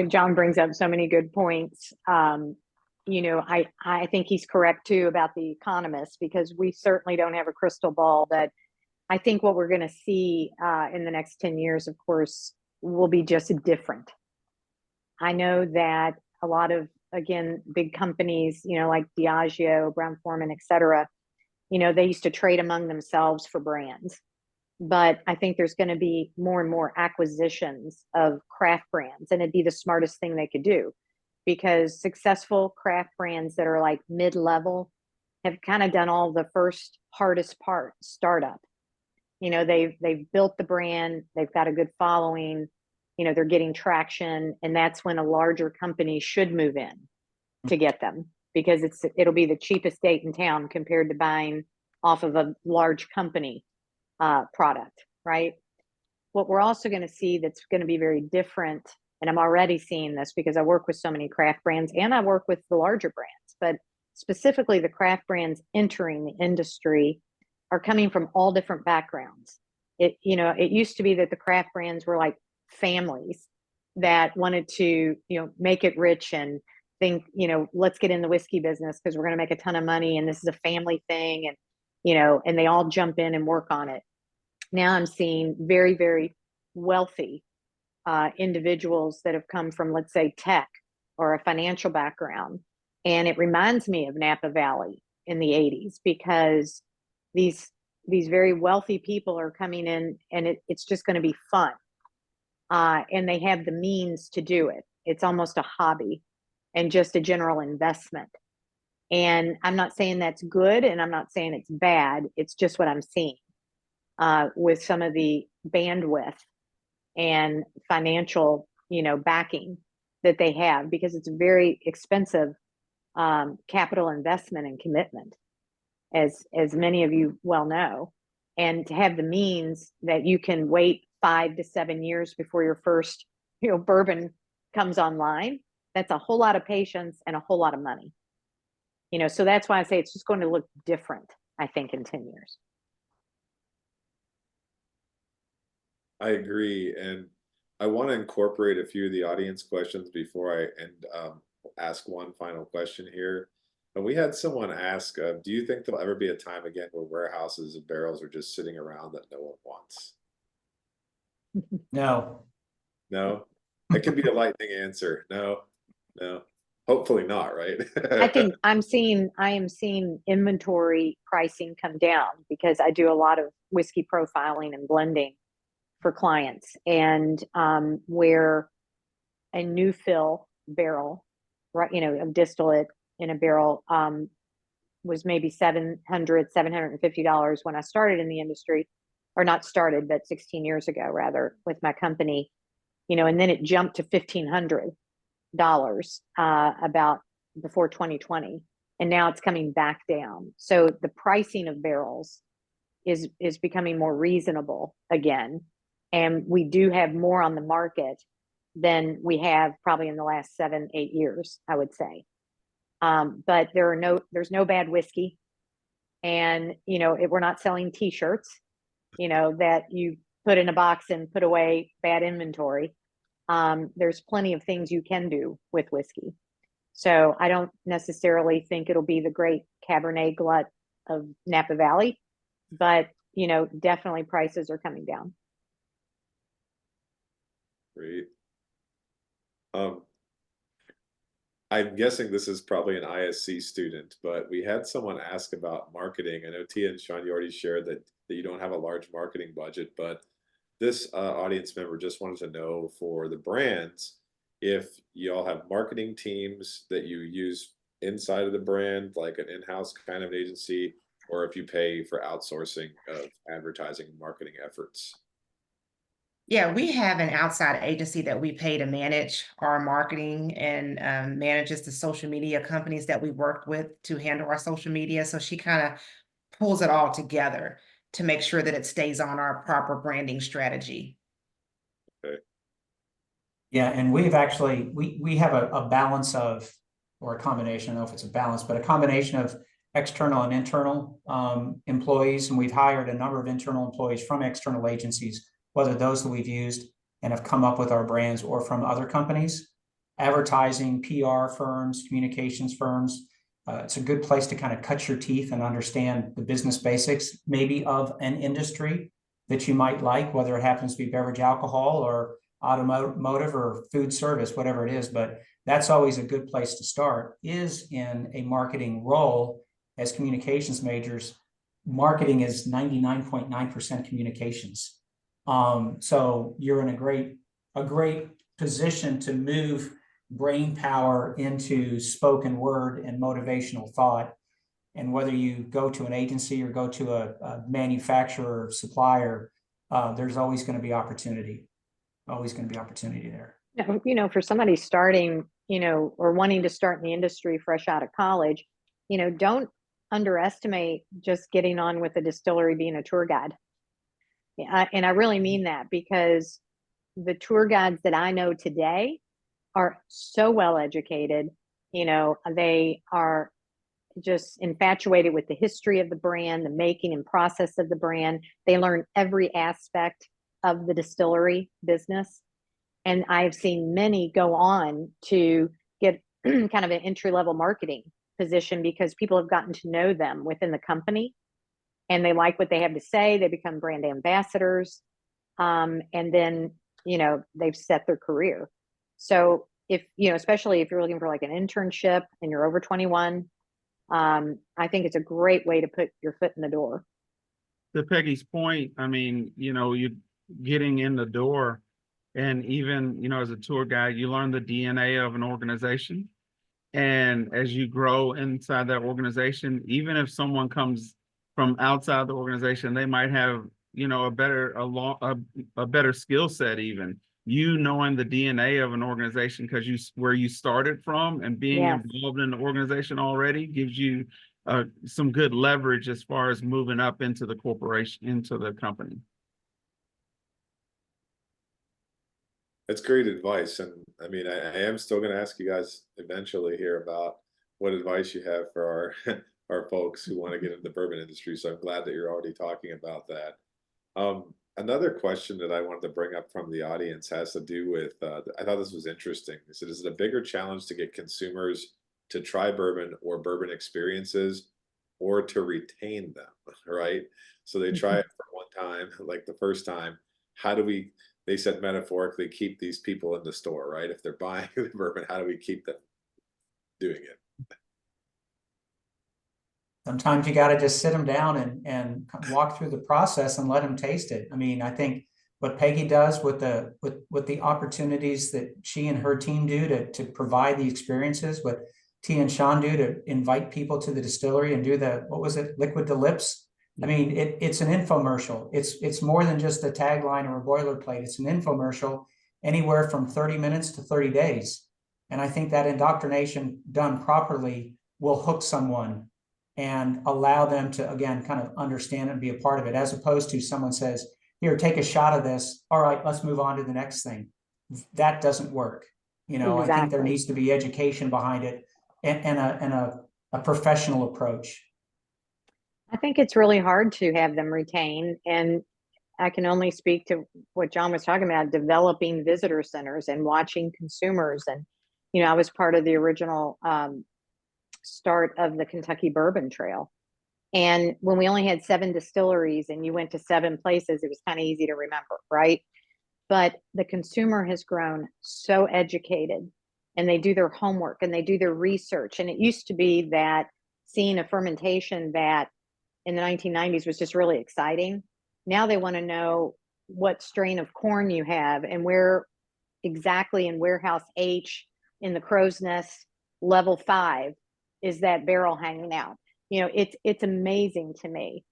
John brings up so many good points. I think he's correct too about the economists, because we certainly don't have a crystal ball. That I think what we're going to see in the next 10 years, of course, will be just different. I know that a lot of, again, big companies, like Diageo, Brown-Forman, et cetera, they used to trade among themselves for brands. But I think there's going to be more and more acquisitions of craft brands, and it'd be the smartest thing they could do, because successful craft brands that are like mid-level have kind of done all the first hardest part, startup. They've built the brand, they've got a good following, they're getting traction, and that's when a larger company should move in to get them, because it'll be the cheapest date in town compared to buying off of a large company. product, right? What we're also going to see that's going to be very different, and I'm already seeing this because I work with so many craft brands and I work with the larger brands, but specifically the craft brands entering the industry are coming from all different backgrounds. It used to be that the craft brands were like families that wanted to, make it rich and think, let's get in the whiskey business because we're going to make a ton of money and this is a family thing, and and they all jump in and work on it. Now I'm seeing very, very wealthy individuals that have come from, let's say, tech or a financial background. And it reminds me of Napa Valley in the 80s because these very wealthy people are coming in, and it's just going to be fun. And they have the means to do it. It's almost a hobby and just a general investment. And I'm not saying that's good and I'm not saying it's bad. It's just what I'm seeing with some of the bandwidth and financial, backing that they have, because it's a very expensive capital investment and commitment, as many of you well know. And to have the means that you can wait 5 to 7 years before your first, bourbon comes online, that's a whole lot of patience and a whole lot of money. So that's why I say it's just going to look different, I think, in 10 years. I agree, and I want to incorporate a few of the audience questions before I ask one final question here. And we had someone ask, do you think there'll ever be a time again where warehouses and barrels are just sitting around that no one wants? No. No? That could be a lightning answer. No, no. Hopefully not, right? I think I am seeing inventory pricing come down because I do a lot of whiskey profiling and blending for clients, and where a new fill barrel, right, of distillate in a barrel was maybe $750 when I started in the industry, or not started, but 16 years ago rather, with my company, and then it jumped to $1,500 about before 2020, and now it's coming back down. So the pricing of barrels is becoming more reasonable again. And we do have more on the market than we have probably in the last 7, 8 years, I would say. But there's no bad whiskey. And, we're not selling t-shirts, that you put in a box and put away bad inventory. There's plenty of things you can do with whiskey. So I don't necessarily think it'll be the great Cabernet glut of Napa Valley, but, definitely prices are coming down. Great. I'm guessing this is probably an ISC student, but we had someone ask about marketing. I know Tia and Sean, you already shared that you don't have a large marketing budget, but this audience member just wanted to know for the brands, if y'all have marketing teams that you use inside of the brand, like an in-house kind of agency, or if you pay for outsourcing of advertising and marketing efforts. Yeah, we have an outside agency that we pay to manage our marketing and manages the social media companies that we work with to handle our social media. So she kind of pulls it all together to make sure that it stays on our proper branding strategy. Okay. Yeah, and we've actually, we have a balance of, or a combination, I don't know if it's a balance, but a combination of external and internal employees. And we've hired a number of internal employees from external agencies, whether those that we've used and have come up with our brands or from other companies, advertising, PR firms, communications firms. It's a good place to kind of cut your teeth and understand the business basics, maybe of an industry that you might like, whether it happens to be beverage alcohol or automotive or food service, whatever it is. But that's always a good place to start, is in a marketing role. As communications majors, marketing is 99.9% communications. So you're in a great position to move brain power into spoken word and motivational thought. And whether you go to an agency or go to a manufacturer or supplier, there's always going to be opportunity. Always going to be opportunity there. For somebody starting, or wanting to start in the industry fresh out of college, don't underestimate just getting on with a distillery being a tour guide. And I really mean that, because the tour guides that I know today are so well educated. They are just infatuated with the history of the brand, the making and process of the brand. They learn every aspect of the distillery business. And I've seen many go on to get kind of an entry-level marketing position, because people have gotten to know them within the company and they like what they have to say. They become brand ambassadors. And then, they've set their career. So if, especially if you're looking for like an internship and you're over 21, I think it's a great way to put your foot in the door. To Peggy's point, I mean, you getting in the door, and even, as a tour guide, you learn the DNA of an organization. And as you grow inside that organization, even if someone comes from outside the organization, they might have, a better skill set. Even knowing the DNA of an organization, because where you started from and being Yes. involved in the organization already gives you some good leverage as far as moving up into the corporation, into the company. That's great advice. And I mean, I am still going to ask you guys eventually here about what advice you have for our our folks who want to get into the bourbon industry. So I'm glad that you're already talking about that. Another question that I wanted to bring up from the audience has to do with, I thought this was interesting. They said, is it a bigger challenge to get consumers to try bourbon or bourbon experiences, or to retain them, right? So they try it for one time, like the first time. How do we, they said metaphorically, keep these people in the store, right? If they're buying the bourbon, how do we keep them doing it? Sometimes you got to just sit them down and walk through the process and let them taste it. I mean, I think what Peggy does with the opportunities that she and her team do to provide the experiences, what T and Sean do to invite people to the distillery and do what was it, liquid to lips. I mean, it's an infomercial. It's more than just a tagline or a boilerplate. It's an infomercial, anywhere from 30 minutes to 30 days. And I think that indoctrination done properly will hook someone and allow them to, again, kind of understand and be a part of it, as opposed to someone says, here, take a shot of this. All right, let's move on to the next thing. That doesn't work. I think there needs to be education behind it, and a professional approach. I think it's really hard to have them retain. And I can only speak to what John was talking about, developing visitor centers and watching consumers. And, I was part of the original start of the Kentucky Bourbon Trail. And when we only had 7 distilleries and you went to 7 places, it was kind of easy to remember, right? But the consumer has grown so educated, and they do their homework and they do their research. And it used to be that seeing a fermentation vat in the 1990s was just really exciting. Now they want to know what strain of corn you have and where exactly in warehouse H in the crow's nest level 5 is that barrel hanging out. It's amazing to me.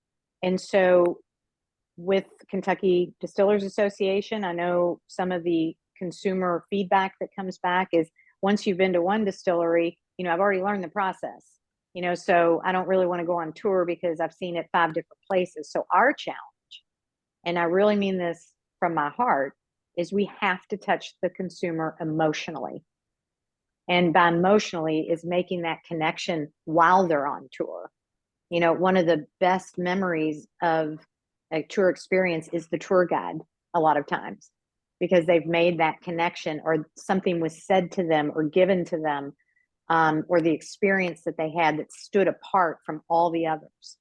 And so with Kentucky Distillers Association, I know some of the consumer feedback that comes back is, once you've been to one distillery, I've already learned the process, so I don't really want to go on tour because I've seen it 5 different places. So our challenge, and I really mean this from my heart, is we have to touch the consumer emotionally. And by emotionally is making that connection while they're on tour. One of the best memories of a tour experience is the tour guide, a lot of times, because they've made that connection, or something was said to them or given to them, or the experience that they had that stood apart from all the others.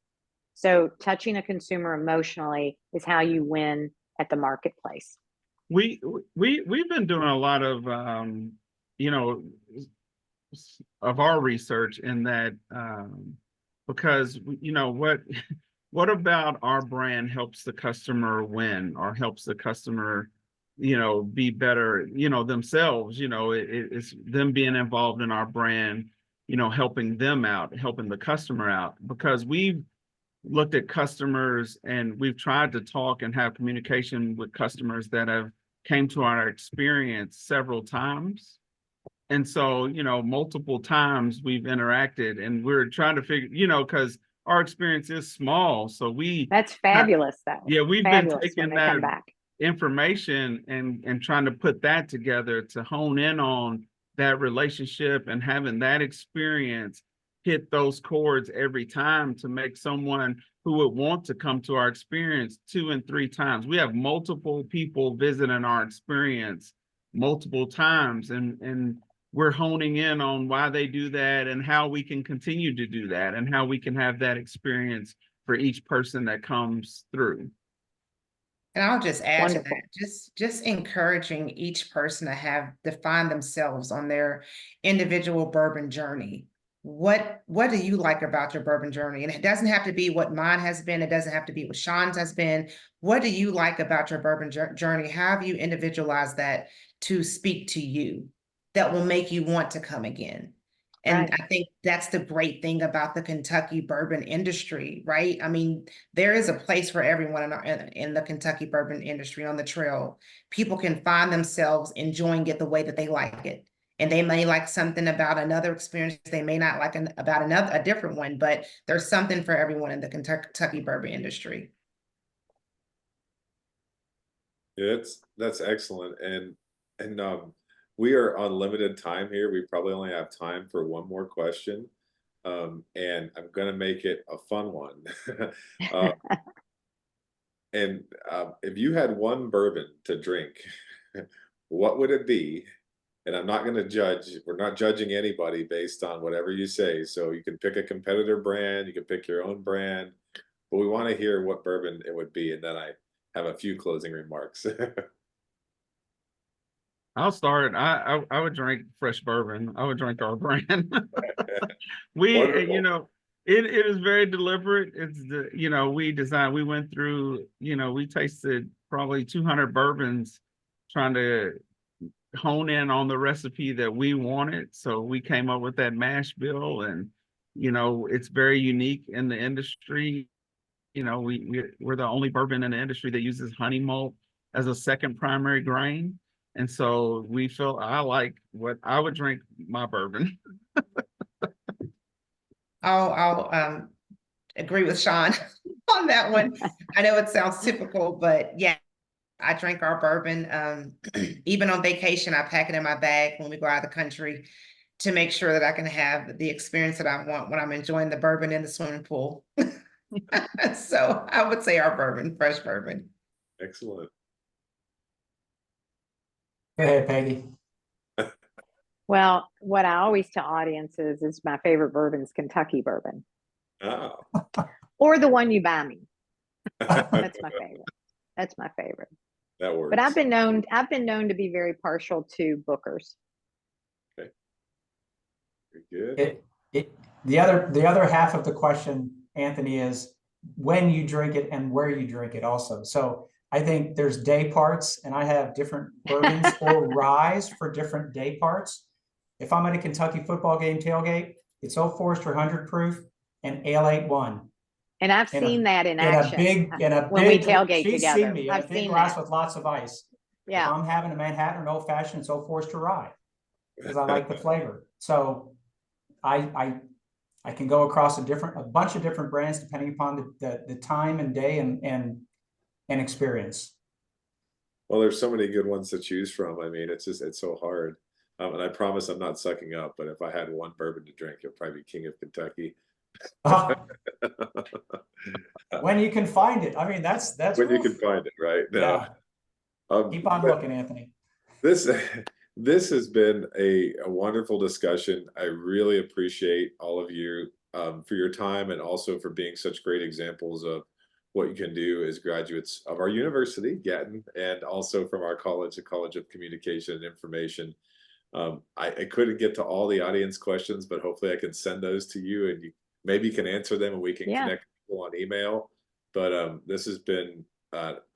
So touching a consumer emotionally is how you win at the marketplace. We've been doing a lot of of our research in that, because what about our brand helps the customer win, or helps the customer be better themselves. It's them being involved in our brand, helping them out, helping the customer out, because we've looked at customers and we've tried to talk and have communication with customers that have came to our experience several times. And so, multiple times we've interacted, and we're trying to figure, because our experience is small. So That's fabulous though. yeah, we've been Fabulous when taking they come that back. information and trying to put that together to hone in on that relationship and having that experience hit those chords every time to make someone who would want to come to our experience 2 and 3 times. We have multiple people visiting our experience multiple times, and we're honing in on why they do that and how we can continue to do that and how we can have that experience for each person that comes through. And I'll just add to Wonderful. that, just encouraging each person to have define themselves on their individual bourbon journey. What do you like about your bourbon journey? And it doesn't have to be what mine has been. It doesn't have to be what Sean's has been. What do you like about your bourbon journey? How have you individualized that to speak to you that will make you want to come again? And Right. I think that's the great thing about the Kentucky bourbon industry, right? I mean, there is a place for everyone in the Kentucky bourbon industry on the trail. People can find themselves enjoying it the way that they like it. And they may like something about another experience. They may not like about a different one, but there's something for everyone in the Kentucky bourbon industry. Yeah, that's excellent. And we are on limited time here. We probably only have time for one more question. And I'm gonna make it a fun one. Uh, and if you had one bourbon to drink, what would it be? And I'm not gonna judge, we're not judging anybody based on whatever you say. So you can pick a competitor brand, you can pick your own brand, but we want to hear what bourbon it would be, and then I have a few closing remarks. I'll start. I would drink fresh bourbon. I would drink our brand. We, Wonderful. it is very deliberate. It's we went through, we tasted probably 200 bourbons trying to hone in on the recipe that we wanted. So we came up with that mash bill, and, it's very unique in the industry. We're the only bourbon in the industry that uses honey malt as a second primary grain. And so we feel I like what I would drink my bourbon. I'll agree with Sean on that one. I know it sounds typical, but yeah, I drink our bourbon. Even on vacation, I pack it in my bag when we go out of the country to make sure that I can have the experience that I want when I'm enjoying the bourbon in the swimming pool. So I would say our bourbon, fresh bourbon. Excellent. Go ahead, Peggy. Well, what I always tell audiences is my favorite bourbon is Kentucky bourbon, Oh. or the one you buy me. That's my favorite. That's my favorite. That works. But I've been known to be very partial to Booker's. Okay. Very good. The other half of the question, Anthony, is when you drink it and where you drink it also. So I think there's day parts, and I have different bourbons or ryes for different day parts. If I'm at a Kentucky football game tailgate, it's Old Forester 100 proof and Ale 81. And I've seen that in In a action big, when we tailgate she's together. seen me in I've a big seen glass that. with lots of ice. Yeah. If I'm having a Manhattan or an old fashioned, it's Old Forester rye because I like the flavor. So I can go across a bunch of different brands depending upon the time and day and experience. Well, there's so many good ones to choose from. I mean, it's so hard. And I promise I'm not sucking up, but if I had one bourbon to drink, it'd probably be King of Kentucky. When you can find it. I mean, that's when you can find it, right? No. Yeah. Keep on looking, Anthony. This this has been a wonderful discussion. I really appreciate all of you for your time and also for being such great examples of what you can do as graduates of our university, Gatton, and also from our college, the College of Communication and Information. I couldn't get to all the audience questions, but hopefully I can send those to you, and you maybe can answer them, and we can connect people on email. But this has been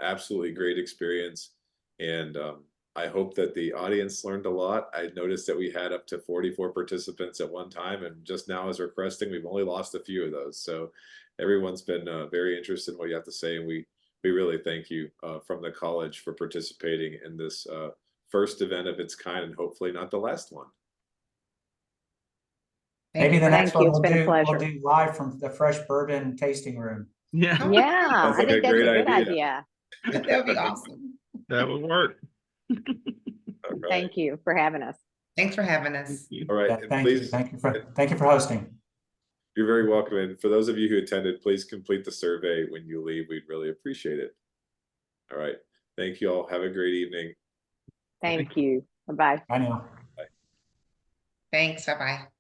absolutely great experience, and I hope that the audience learned a lot. I noticed that we had up to 44 participants at one time, and just now as we're cresting, we've only lost a few of those. So everyone's been very interested in what you have to say, and we really thank you from the college for participating in this first event of its kind, and hopefully not the last one. Maybe you. the next Thank you. one It's we'll been a do, we'll pleasure. do live from the fresh bourbon tasting room. Yeah, Oh, Yeah, Sounds I like a think that's a great good idea. idea. that'd be awesome. that would work. All right. Thank you for having us. Thanks for having Thank us. you. All right. Yeah, And thank you. please, Thank you for hosting. you're very welcome. And for those of you who attended, please complete the survey when you leave. We'd really appreciate it. All right. Thank you all. Have a great evening. Thank you. Bye-bye. I know. Thanks. Bye-bye.